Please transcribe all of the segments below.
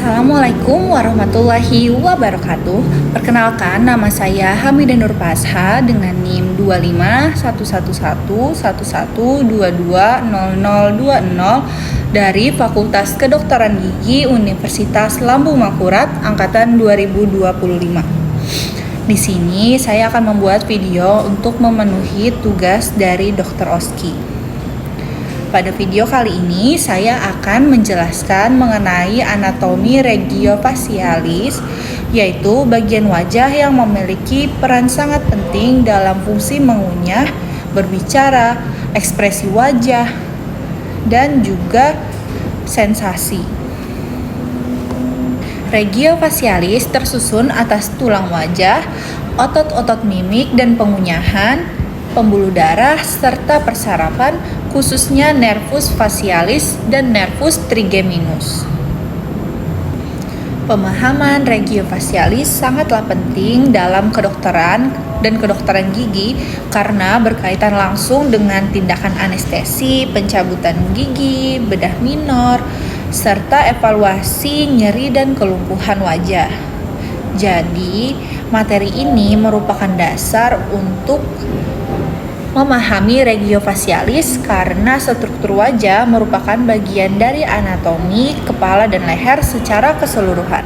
Assalamualaikum warahmatullahi wabarakatuh. Perkenalkan, nama saya Hamidah Nur Pasha dengan NIM 2511111220020 dari Fakultas Kedokteran Gigi Universitas Lambung Mangkurat angkatan 2025. Di sini saya akan membuat video untuk memenuhi tugas dari Dr. Oski. Pada video kali ini saya akan menjelaskan mengenai anatomi regiofacialis, yaitu bagian wajah yang memiliki peran sangat penting dalam fungsi mengunyah, berbicara, ekspresi wajah, dan juga sensasi. Regiofacialis tersusun atas tulang wajah, otot-otot mimik dan pengunyahan, pembuluh darah, serta persarapan, khususnya nervus facialis dan nervus trigeminus. Pemahaman regiofacialis sangatlah penting dalam kedokteran dan kedokteran gigi karena berkaitan langsung dengan tindakan anestesi, pencabutan gigi, bedah minor, serta evaluasi nyeri dan kelumpuhan wajah. Jadi, materi ini merupakan dasar untuk memahami regiofacialis karena struktur wajah merupakan bagian dari anatomi kepala dan leher secara keseluruhan.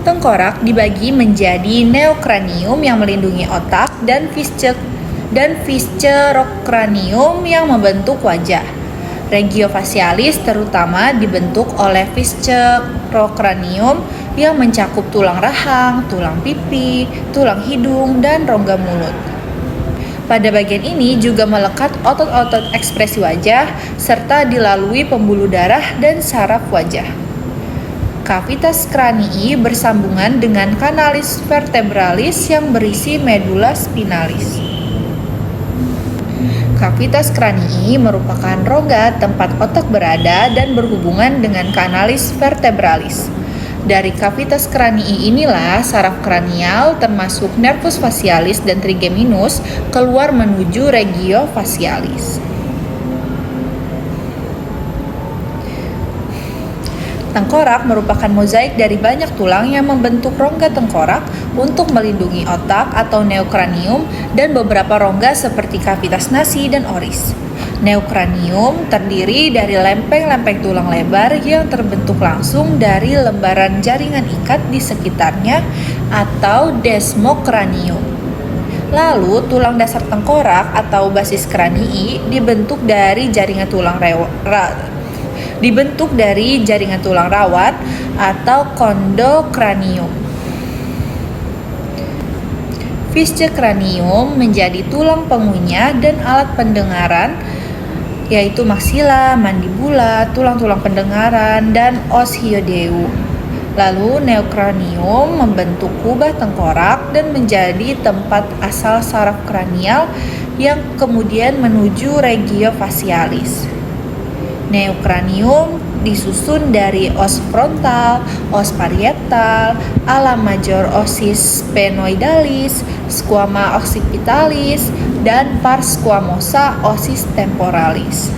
Tengkorak dibagi menjadi neokranium yang melindungi otak dan viscerocranium yang membentuk wajah. Regiofacialis terutama dibentuk oleh viscerocranium yang mencakup tulang rahang, tulang pipi, tulang hidung, dan rongga mulut. Pada bagian ini juga melekat otot-otot ekspresi wajah serta dilalui pembuluh darah dan saraf wajah. Cavitas cranii bersambungan dengan canalis vertebralis yang berisi medula spinalis. Cavitas cranii merupakan rongga tempat otak berada dan berhubungan dengan canalis vertebralis. Dari cavitas cranii inilah saraf kranial termasuk nervus facialis dan trigeminus keluar menuju regiofacialis. Tengkorak merupakan mozaik dari banyak tulang yang membentuk rongga tengkorak untuk melindungi otak atau neokranium dan beberapa rongga seperti kavitas nasi dan oris. Neokranium terdiri dari lempeng-lempeng tulang lebar yang terbentuk langsung dari lembaran jaringan ikat di sekitarnya atau desmokranium. Lalu tulang dasar tengkorak atau basis cranii dibentuk dari jaringan tulang rawat atau kondokranium. Viscerocranium menjadi tulang pengunyah dan alat pendengaran, yaitu maksila, mandibula, tulang-tulang pendengaran, dan os hyoideum. Lalu neokranium membentuk kubah tengkorak dan menjadi tempat asal saraf kranial yang kemudian menuju regiofacialis. Neokranium disusun dari os frontal, os parietal, ala major ossis sphenoidalis, squama occipitalis, dan pars squamosa ossis temporalis.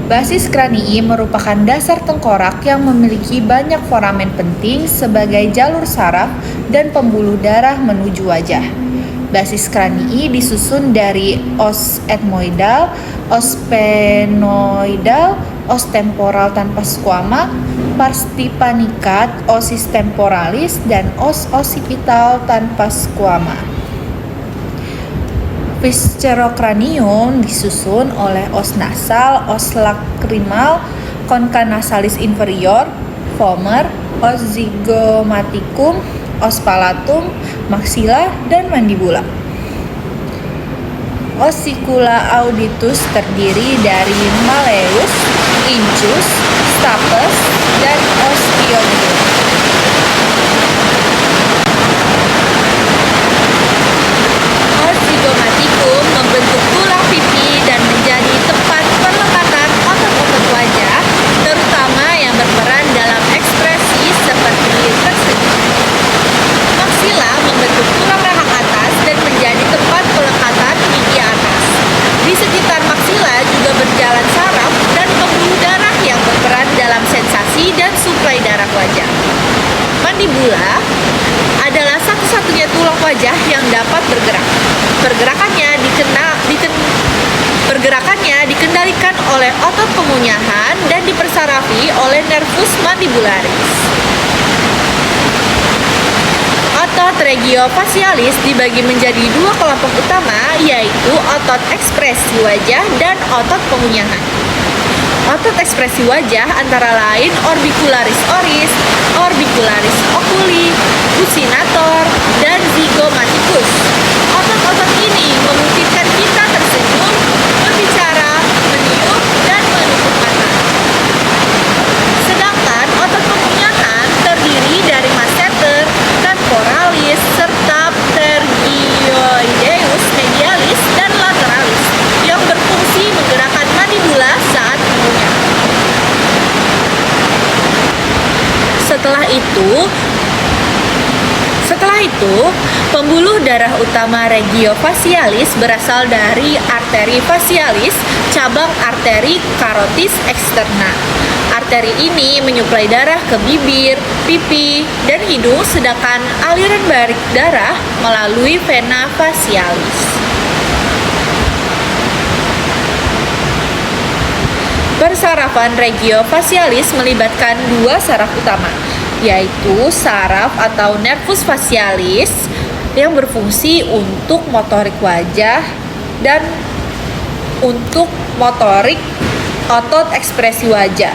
Basis cranii merupakan dasar tengkorak yang memiliki banyak foramen penting sebagai jalur saraf dan pembuluh darah menuju wajah. Basis cranii disusun dari os ethmoidal, os sphenoidal, os temporal tanpa squama, pars tympanicat, ossis temporalis, dan os occipital tanpa squama. Viscerocranium disusun oleh os nasal, os lacrimal, concha nasalis inferior, vomer, os zygomaticum, os palatum, maxilla, dan mandibula. Ossicula auditus terdiri dari malleus, incus, stapes, dan osteomium. Os zygomaticum membentuk tulang pipi dan menjadi tempat penempatan otot-otot wajah, terutama yang berperan dalam ekspresi seperti tersenyum. Maxilla membentuk tulang rahang atas dan menjadi tempat wajah yang dapat bergerak. Pergerakannya dikendalikan oleh otot pengunyahan dan dipersarafi oleh nervus mandibularis. Otot regiofasialis dibagi menjadi dua kelompok utama, yaitu otot ekspresi wajah dan otot pengunyahan. Otot ekspresi wajah antara lain orbicularis oris, orbicularis oculi, buccinator, dan zygomaticus. Otot-otot ini memungkinkan kita tersenyum, berbicara, meniup, dan menutup mata. Sedangkan otot pengunyahan terdiri dari masseter, temporalis, serta pterygoideus medialis dan lateralis yang berfungsi menggerakkan mandibula saat mengunyah. Setelah itu, pembuluh darah utama regiofasialis berasal dari arteri fasialis, cabang arteri carotis externa. Arteri ini menyuplai darah ke bibir, pipi, dan hidung, sedangkan aliran balik darah melalui vena fasialis. Persarafan regiofasialis melibatkan dua saraf utama, yaitu saraf atau nervus facialis yang berfungsi untuk motorik wajah dan untuk motorik otot ekspresi wajah.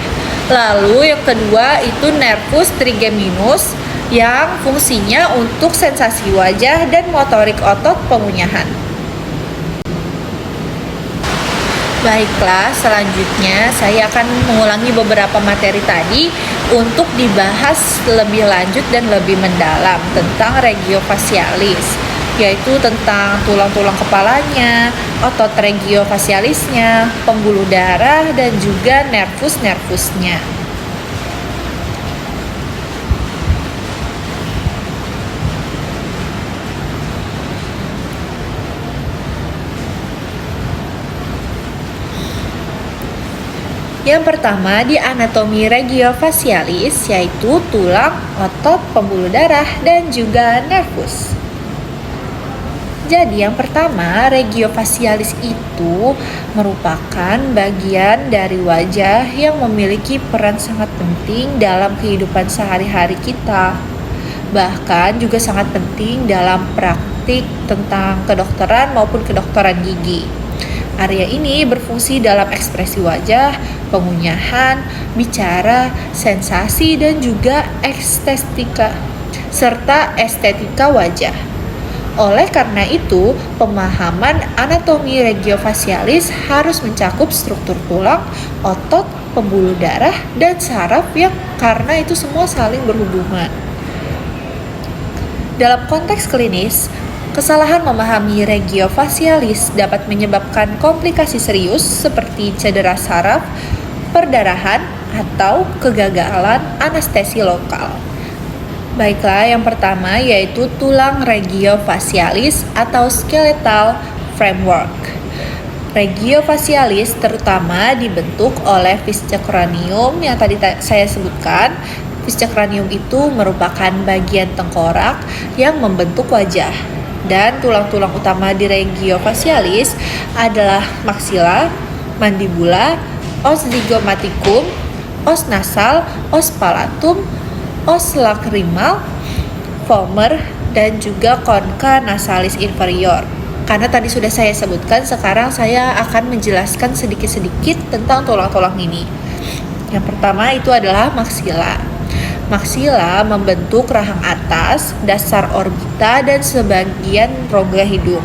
Lalu yang kedua itu nervus trigeminus yang fungsinya untuk sensasi wajah dan motorik otot pengunyahan. Baiklah, selanjutnya saya akan mengulangi beberapa materi tadi untuk dibahas lebih lanjut dan lebih mendalam tentang regiofasialis, yaitu tentang tulang-tulang kepalanya, otot regiofasialisnya, pembuluh darah, dan juga nervus-nervusnya. Yang pertama di anatomi regiofasialis, yaitu tulang, otot, pembuluh darah, dan juga nervus. Jadi yang pertama, regiofasialis itu merupakan bagian dari wajah yang memiliki peran sangat penting dalam kehidupan sehari-hari kita. Bahkan juga sangat penting dalam praktik tentang kedokteran maupun kedokteran gigi. Area ini berfungsi dalam ekspresi wajah, pengunyahan, bicara, sensasi, dan juga estetika, serta estetika wajah. Oleh karena itu, pemahaman anatomi regiofasialis harus mencakup struktur tulang, otot, pembuluh darah, dan saraf yang karena itu semua saling berhubungan. Dalam konteks klinis, kesalahan memahami regiofasialis dapat menyebabkan komplikasi serius seperti cedera saraf, perdarahan, atau kegagalan anestesi lokal. Baiklah, yang pertama yaitu tulang regiofasialis atau skeletal framework. Regiofasialis terutama dibentuk oleh visca cranium yang tadi saya sebutkan. Visca cranium itu merupakan bagian tengkorak yang membentuk wajah. Dan tulang-tulang utama di regiofasialis adalah maxilla, mandibula, os zygomaticum, os nasal, os palatum, os lacrimal, vomer, dan juga concha nasalis inferior. Karena tadi sudah saya sebutkan, sekarang saya akan menjelaskan sedikit-sedikit tentang tulang-tulang ini. Yang pertama itu adalah maxilla. Maxilla membentuk rahang atas, dasar orbita, dan sebagian rongga hidung.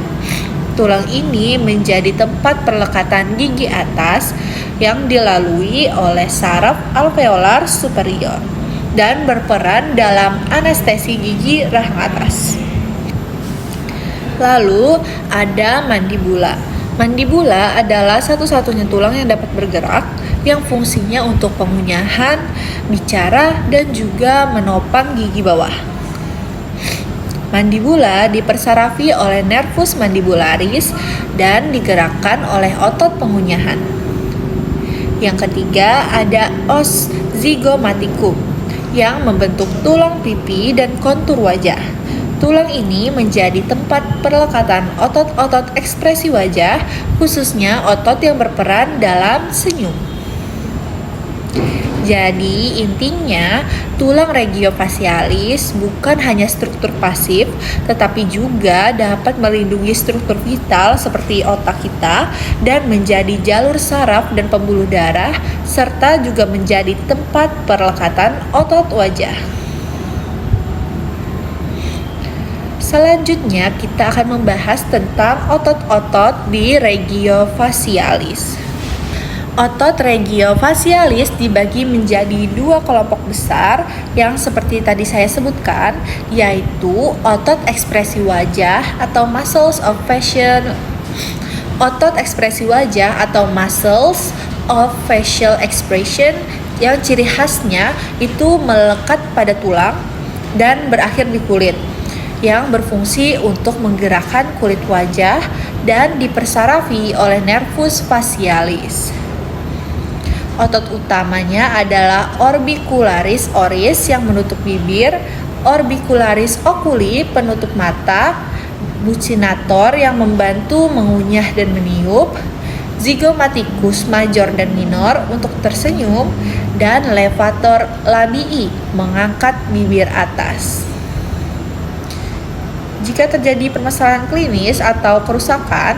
Tulang ini menjadi tempat perlekatan gigi atas yang dilalui oleh saraf alveolar superior dan berperan dalam anestesi gigi rahang atas. Lalu ada mandibula. Mandibula adalah satu-satunya tulang yang dapat bergerak yang fungsinya untuk pengunyahan, bicara, dan juga menopang gigi bawah. Mandibula dipersarafi oleh nervus mandibularis dan digerakkan oleh otot pengunyahan. Yang ketiga ada os zygomaticum yang membentuk tulang pipi dan kontur wajah. Tulang ini menjadi tempat perlekatan otot-otot ekspresi wajah, khususnya otot yang berperan dalam senyum. Jadi intinya, tulang regiofacialis bukan hanya struktur pasif, tetapi juga dapat melindungi struktur vital seperti otak kita dan menjadi jalur saraf dan pembuluh darah, serta juga menjadi tempat perlekatan otot wajah. Selanjutnya kita akan membahas tentang otot-otot di regiofacialis. Otot regiofacialis dibagi menjadi dua kelompok besar yang seperti tadi saya sebutkan, yaitu otot ekspresi wajah atau muscles of facial facial expression yang ciri khasnya itu melekat pada tulang dan berakhir di kulit, yang berfungsi untuk menggerakkan kulit wajah dan dipersarafi oleh nervus facialis. Otot utamanya adalah orbicularis oris yang menutup bibir, orbicularis oculi penutup mata, buccinator yang membantu mengunyah dan meniup, zygomaticus major dan minor untuk tersenyum, dan levator labii mengangkat bibir atas. Jika terjadi permasalahan klinis atau kerusakan,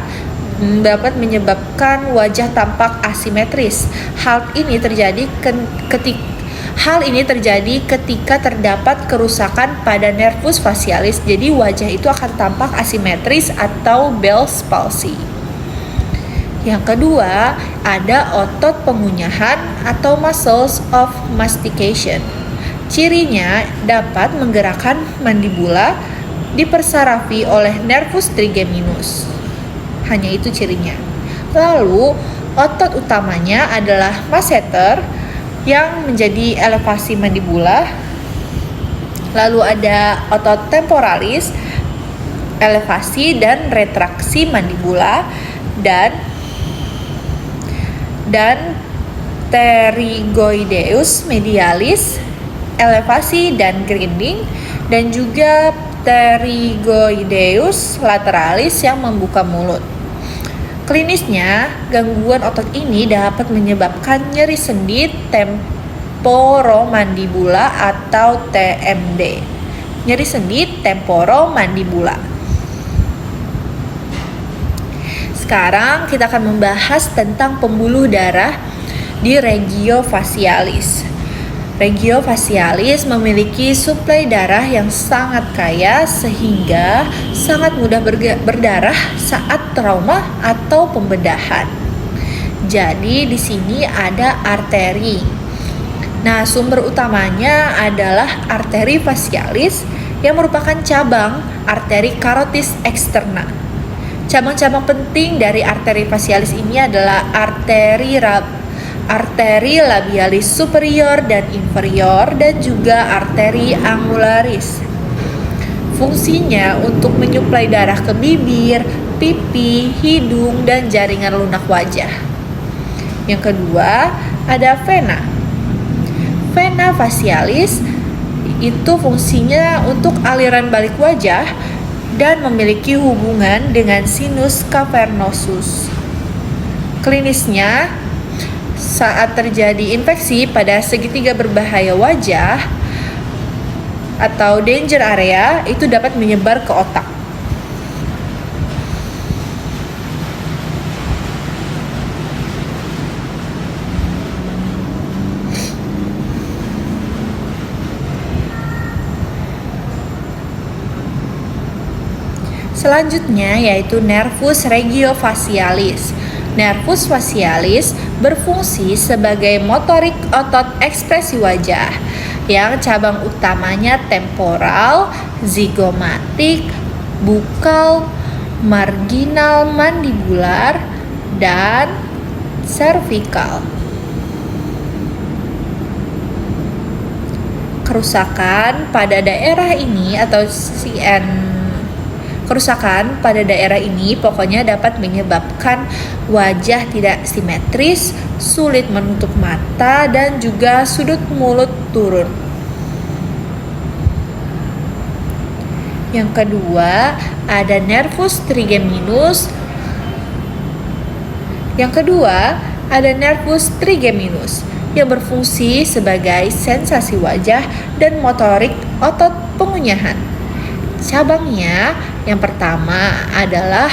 dapat menyebabkan wajah tampak asimetris. Hal ini terjadi ketika terdapat kerusakan pada nervus facialis. Jadi wajah itu akan tampak asimetris atau Bell's palsy. Yang kedua, ada otot pengunyahan atau muscles of mastication. Cirinya dapat menggerakkan mandibula, dipersarafi oleh nervus trigeminus. Hanya itu cirinya. Lalu, otot utamanya adalah masseter yang menjadi elevasi mandibula. Lalu ada otot temporalis, elevasi dan retraksi mandibula, dan pterygoideus medialis, elevasi dan grinding, dan juga pterygoideus lateralis yang membuka mulut. Klinisnya, gangguan otot ini dapat menyebabkan nyeri sendi temporomandibula atau TMD. Nyeri sendi temporomandibula. Sekarang kita akan membahas tentang pembuluh darah di regiofacialis. Regiofacialis memiliki suplai darah yang sangat kaya sehingga sangat mudah berdarah saat trauma atau pembedahan. Jadi di sini ada arteri. Nah, sumber utamanya adalah arteri facialis yang merupakan cabang arteri carotis externa. Cabang-cabang penting dari arteri facialis ini adalah arteri labialis superior dan inferior, dan juga arteri angularis. Fungsinya untuk menyuplai darah ke bibir, pipi, hidung, dan jaringan lunak wajah. Yang kedua, ada vena. Vena facialis itu fungsinya untuk aliran balik wajah dan memiliki hubungan dengan sinus cavernosus. Klinisnya, saat terjadi infeksi pada segitiga berbahaya wajah atau danger area, itu dapat menyebar ke otak. Selanjutnya yaitu nervus regiofacialis. Nervus facialis berfungsi sebagai motorik otot ekspresi wajah yang cabang utamanya temporal, zygomatik, bukal, marginal mandibular, dan cervical. Kerusakan pada daerah ini atau kerusakan pada daerah ini pokoknya dapat menyebabkan wajah tidak simetris, sulit menutup mata, dan juga sudut mulut turun. Yang kedua, ada nervus trigeminus. Yang berfungsi sebagai sensasi wajah dan motorik otot pengunyahan. Cabangnya yang pertama adalah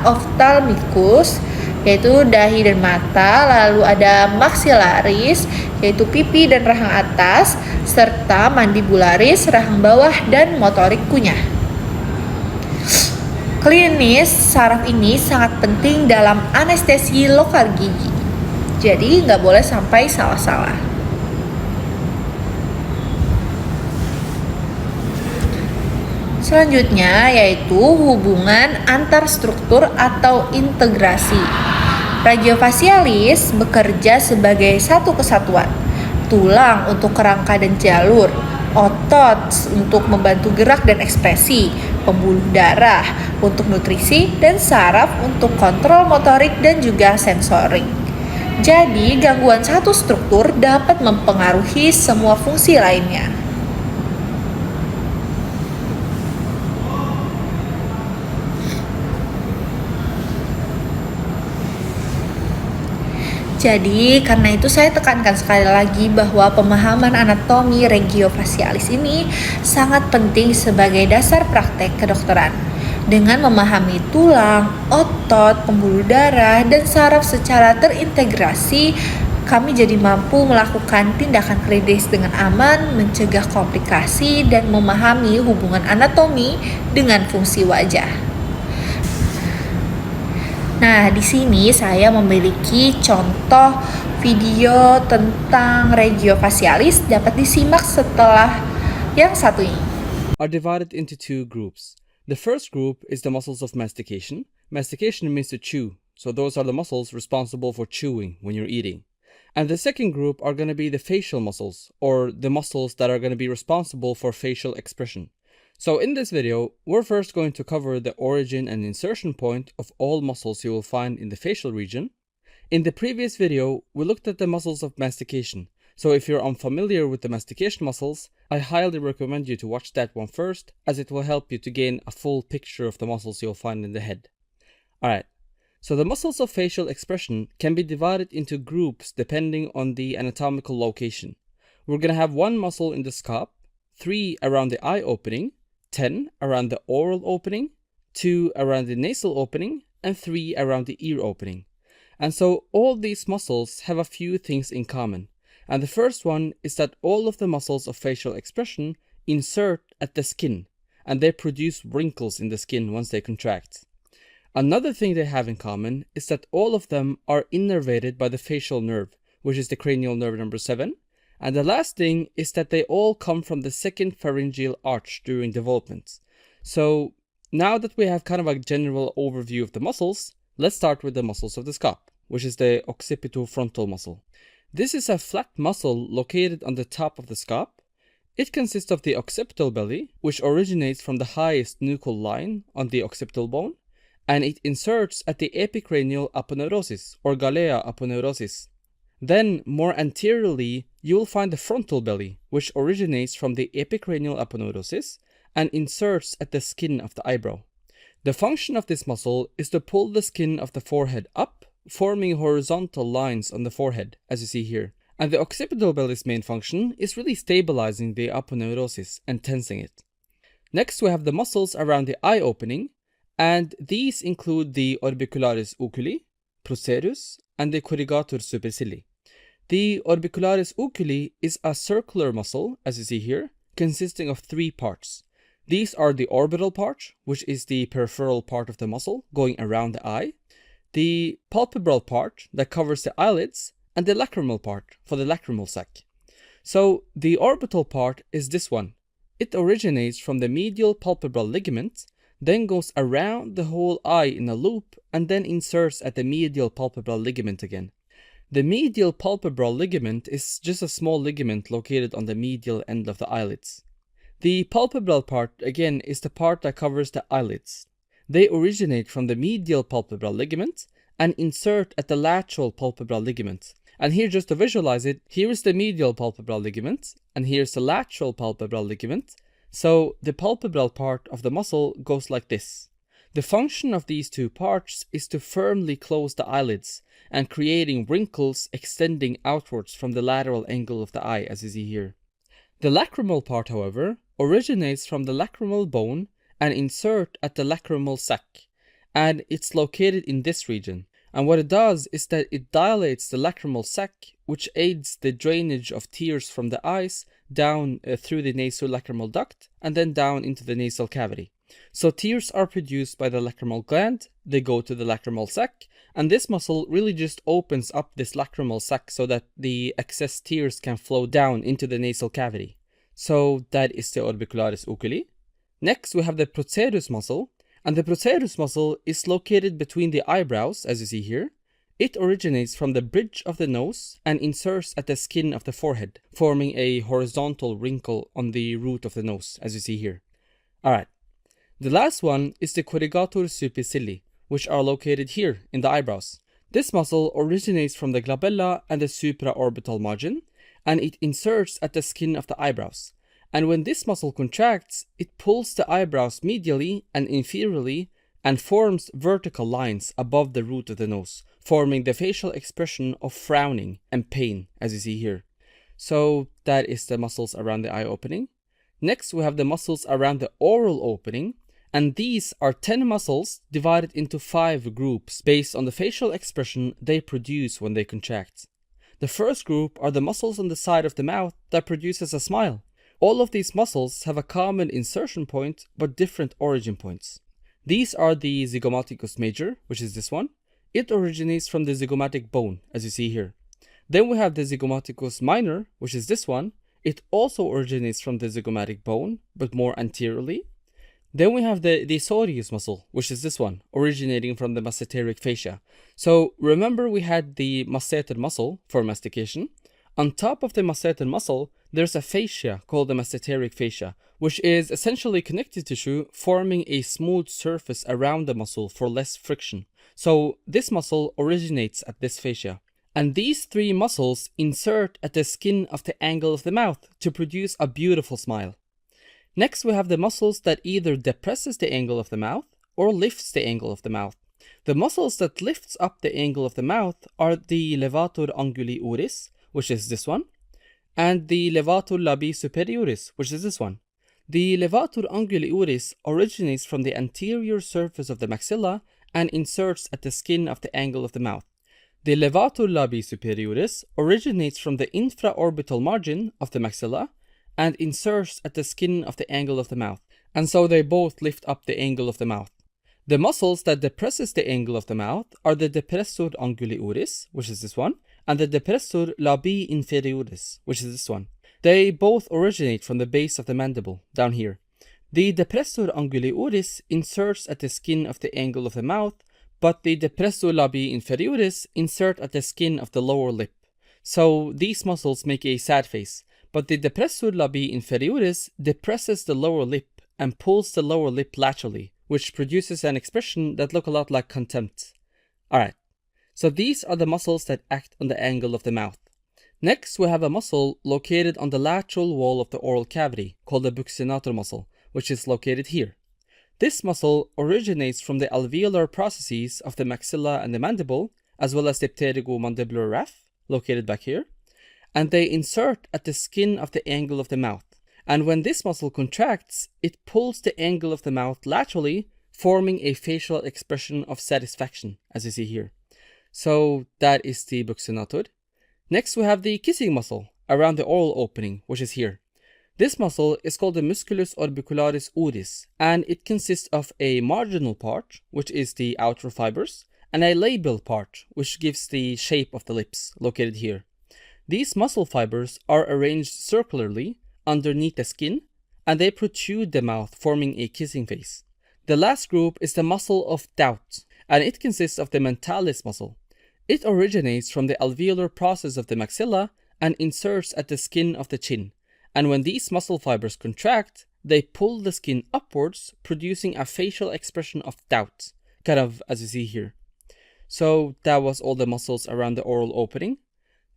ophthalmicus, yaitu dahi dan mata, lalu ada maxillaris, yaitu pipi dan rahang atas, serta mandibularis, rahang bawah dan motorik kunyah. Klinis, saraf ini sangat penting dalam anestesi lokal gigi. Jadi nggak boleh sampai salah-salah. Selanjutnya yaitu hubungan antar struktur atau integrasi. Radiofasialis bekerja sebagai satu kesatuan. Tulang untuk kerangka dan jalur, otot untuk membantu gerak dan ekspresi, pembuluh darah untuk nutrisi, dan saraf untuk kontrol motorik dan juga sensorik. Jadi, gangguan satu struktur dapat mempengaruhi semua fungsi lainnya. Jadi, karena itu saya tekankan sekali lagi bahwa pemahaman anatomi regiofasialis ini sangat penting sebagai dasar praktek kedokteran. Dengan memahami tulang, otot, pembuluh darah, dan saraf secara terintegrasi, kami jadi mampu melakukan tindakan klinis dengan aman, mencegah komplikasi, dan memahami hubungan anatomi dengan fungsi wajah. Nah, di sini saya memiliki contoh video tentang regiofasialis, dapat disimak setelah yang satu ini. Are divided into two groups. The first group is the muscles of mastication. Mastication means to chew, so those are the muscles responsible for chewing when you're eating. And the second group are going to be the facial muscles, or the muscles that are going to be responsible for facial expression. So in this video, we're first going to cover the origin and insertion point of all muscles you will find in the facial region. In the previous video, we looked at the muscles of mastication. So if you're unfamiliar with the mastication muscles, I highly recommend you to watch that one first, as it will help you to gain a full picture of the muscles you'll find in the head. Alright, so the muscles of facial expression can be divided into groups depending on the anatomical location. We're going to have one muscle in the scalp, 3 around the eye opening, 10 around the oral opening, 2 around the nasal opening, and 3 around the ear opening. And so all these muscles have a few things in common. And the first one is that all of the muscles of facial expression insert at the skin, and they produce wrinkles in the skin once they contract. Another thing they have in common is that all of them are innervated by the facial nerve, which is the cranial nerve number 7. And the last thing is that they all come from the second pharyngeal arch during development. So now that we have kind of a general overview of the muscles, let's start with the muscles of the scalp, which is the occipitofrontal muscle. This is a flat muscle located on the top of the scalp. It consists of the occipital belly, which originates from the highest nuchal line on the occipital bone, and it inserts at the epicranial aponeurosis, or Galea aponeurosis. Then, more anteriorly, you will find the frontal belly, which originates from the epicranial aponeurosis and inserts at the skin of the eyebrow. The function of this muscle is to pull the skin of the forehead up, forming horizontal lines on the forehead, as you see here. And the occipital belly's main function is really stabilizing the aponeurosis and tensing it. Next, we have the muscles around the eye opening, and these include the orbicularis oculi, procerus, and the corrugator supercilii. The orbicularis oculi is a circular muscle, as you see here, consisting of 3 parts. These are the orbital part, which is the peripheral part of the muscle going around the eye, the palpebral part that covers the eyelids, and the lacrimal part for the lacrimal sac. So the orbital part is this one. It originates from the medial palpebral ligament, then goes around the whole eye in a loop, and then inserts at the medial palpebral ligament again. The medial palpebral ligament is just a small ligament located on the medial end of the eyelids. The palpebral part, again, is the part that covers the eyelids. They originate from the medial palpebral ligament and insert at the lateral palpebral ligament. And here, just to visualize it, here is the medial palpebral ligament, and here's the lateral palpebral ligament. So the palpebral part of the muscle goes like this. The function of these two parts is to firmly close the eyelids and creating wrinkles extending outwards from the lateral angle of the eye, as you see here. The lacrimal part, however, originates from the lacrimal bone and insert at the lacrimal sac, and it's located in this region. And what it does is that it dilates the lacrimal sac, which aids the drainage of tears from the eyes down through the nasolacrimal duct and then down into the nasal cavity. So tears are produced by the lacrimal gland, they go to the lacrimal sac, and this muscle really just opens up this lacrimal sac so that the excess tears can flow down into the nasal cavity. So that is the orbicularis oculi. Next, we have the procerus muscle, and the procerus muscle is located between the eyebrows, as you see here. It originates from the bridge of the nose and inserts at the skin of the forehead, forming a horizontal wrinkle on the root of the nose, as you see here. Alright. The last one is the corrugator supercilii, which are located here in the eyebrows. This muscle originates from the glabella and the supraorbital margin, and it inserts at the skin of the eyebrows. And when this muscle contracts, it pulls the eyebrows medially and inferiorly and forms vertical lines above the root of the nose, forming the facial expression of frowning and pain, as you see here. So that is the muscles around the eye opening. Next, we have the muscles around the oral opening, and these are 10 muscles divided into 5 groups based on the facial expression they produce when they contract. The first group are the muscles on the side of the mouth that produces a smile. All of these muscles have a common insertion point but different origin points. These are the zygomaticus major, which is this one. It originates from the zygomatic bone, as you see here. Then we have the zygomaticus minor, which is this one. It also originates from the zygomatic bone, but more anteriorly. Then we have the soleus muscle, which is this one, originating from the masseteric fascia. So remember we had the masseter muscle for mastication. On top of the masseter muscle, there's a fascia called the masseteric fascia, which is essentially connective tissue forming a smooth surface around the muscle for less friction. So this muscle originates at this fascia. And these 3 muscles insert at the skin of the angle of the mouth to produce a beautiful smile. Next, we have the muscles that either depresses the angle of the mouth or lifts the angle of the mouth. The muscles that lifts up the angle of the mouth are the levator anguli oris, which is this one, and the levator labii superioris, which is this one. The levator anguli oris originates from the anterior surface of the maxilla and inserts at the skin of the angle of the mouth. The levator labii superioris originates from the infraorbital margin of the maxilla and inserts at the skin of the angle of the mouth, and so they both lift up the angle of the mouth. The muscles that depresses the angle of the mouth are the depressor anguli oris, which is this one, and the depressor labii inferioris, which is this one. They both originate from the base of the mandible, down here. The depressor anguli oris inserts at the skin of the angle of the mouth, but the depressor labii inferioris insert at the skin of the lower lip. So these muscles make a sad face, but the depressor labii inferioris depresses the lower lip and pulls the lower lip laterally, which produces an expression that looks a lot like contempt. Alright, so these are the muscles that act on the angle of the mouth. Next, we have a muscle located on the lateral wall of the oral cavity called the buccinator muscle, which is located here. This muscle originates from the alveolar processes of the maxilla and the mandible, as well as the pterygomandibular raphe, located back here, and they insert at the skin of the angle of the mouth. And when this muscle contracts, it pulls the angle of the mouth laterally, forming a facial expression of satisfaction, as you see here. So that is the buccinator. Next, we have the kissing muscle around the oral opening, which is here. This muscle is called the musculus orbicularis oris, and it consists of a marginal part, which is the outer fibers, and a labial part, which gives the shape of the lips, located here. These muscle fibers are arranged circularly underneath the skin, and they protrude the mouth, forming a kissing face. The last group is the muscle of doubt, and it consists of the mentalis muscle. It originates from the alveolar process of the maxilla and inserts at the skin of the chin. And when these muscle fibers contract, they pull the skin upwards, producing a facial expression of doubt, kind of as you see here. So that was all the muscles around the oral opening.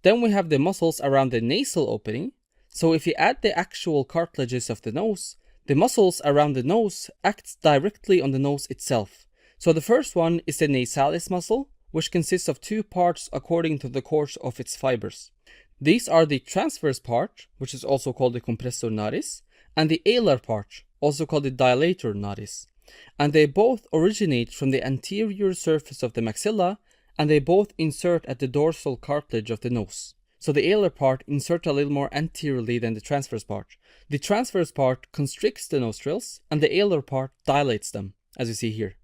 Then we have the muscles around the nasal opening. So if you add the actual cartilages of the nose, the muscles around the nose act directly on the nose itself. So the first one is the nasalis muscle, which consists of two parts according to the course of its fibers. These are the transverse part, which is also called the compressor naris, and the alar part, also called the dilator naris. And they both originate from the anterior surface of the maxilla, and they both insert at the dorsal cartilage of the nose. So the alar part inserts a little more anteriorly than the transverse part. The transverse part constricts the nostrils, and the alar part dilates them, as you see here.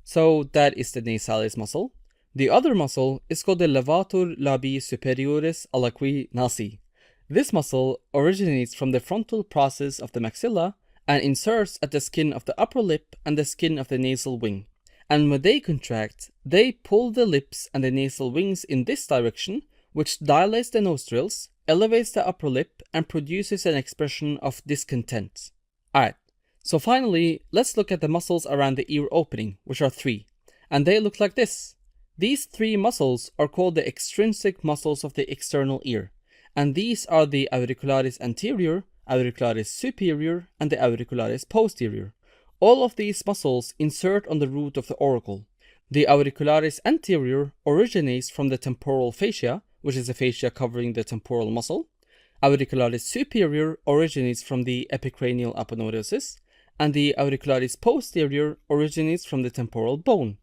So that is the nasalis muscle. The other muscle is called the levator labii superioris alaqui nasi. This muscle originates from the frontal process of the maxilla and inserts at the skin of the upper lip and the skin of the nasal wing. And when they contract, they pull the lips and the nasal wings in this direction, which dilates the nostrils, elevates the upper lip, and produces an expression of discontent. Alright, so finally, let's look at the muscles around the ear opening, which are three. And they look like this. These three muscles are called the extrinsic muscles of the external ear. And these are the auricularis anterior, auricularis superior, and the auricularis posterior. All of these muscles insert on the root of the auricle. The auricularis anterior originates from the temporal fascia, which is the fascia covering the temporal muscle. Auricularis superior originates from the epicranial aponeurosis, and the auricularis posterior originates from the temporal bone.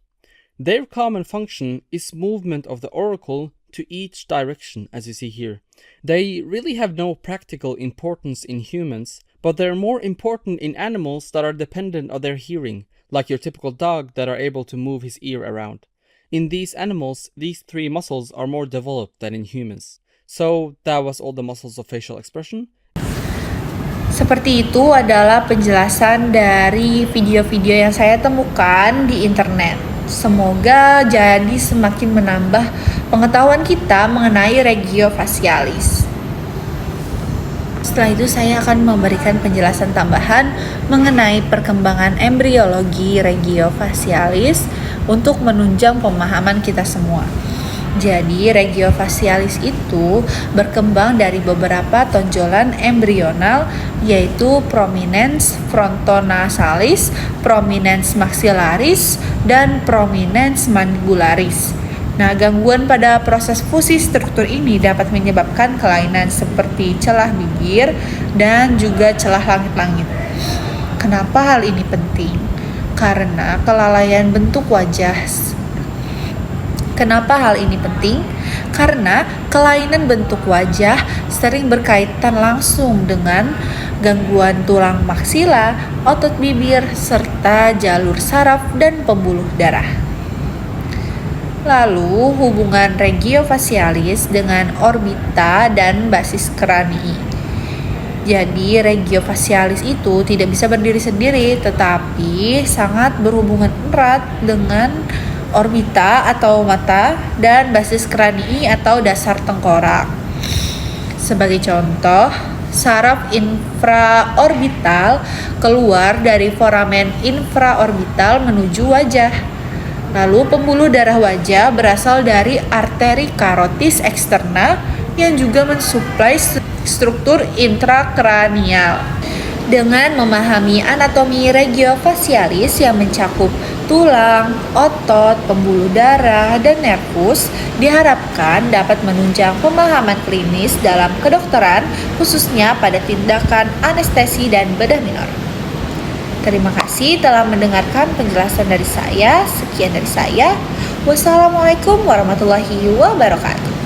Their common function is movement of the auricle to each direction, as you see here. They really have no practical importance in humans, but they're more important in animals that are dependent on their hearing, like your typical dog that are able to move his ear around. In these animals, these three muscles are more developed than in humans. So that was all the muscles of facial expression. Seperti itu adalah penjelasan dari video-video yang saya temukan di internet. Semoga jadi semakin menambah pengetahuan kita mengenai regio facialis. Setelah itu saya akan memberikan penjelasan tambahan mengenai perkembangan embriologi regio facialis untuk menunjang pemahaman kita semua. Jadi regio facialis itu berkembang dari beberapa tonjolan embrional, yaitu prominens frontonasalis, prominens maxillaris, dan prominens mandibularis. Nah, gangguan pada proses fusi struktur ini dapat menyebabkan kelainan seperti celah bibir dan juga celah langit-langit. Kenapa hal ini penting? Karena kelalaian bentuk wajah. Kenapa hal ini penting? Karena kelainan bentuk wajah sering berkaitan langsung dengan gangguan tulang maksila, otot bibir, serta jalur saraf dan pembuluh darah. Lalu, hubungan regio facialis dengan orbita dan basis kranii. Jadi, regio facialis itu tidak bisa berdiri sendiri, tetapi sangat berhubungan erat dengan orbita atau mata dan basis kranii atau dasar tengkorak. Sebagai contoh, saraf infraorbital keluar dari foramen infraorbital menuju wajah. Lalu pembuluh darah wajah berasal dari arteri karotis eksterna yang juga mensuplai struktur intrakranial. Dengan memahami anatomi regio facialis yang mencakup tulang, otot, pembuluh darah, dan nervus, diharapkan dapat menunjang pemahaman klinis dalam kedokteran, khususnya pada tindakan anestesi dan bedah minor. Terima kasih telah mendengarkan penjelasan dari saya. Sekian dari saya. Wassalamualaikum warahmatullahi wabarakatuh.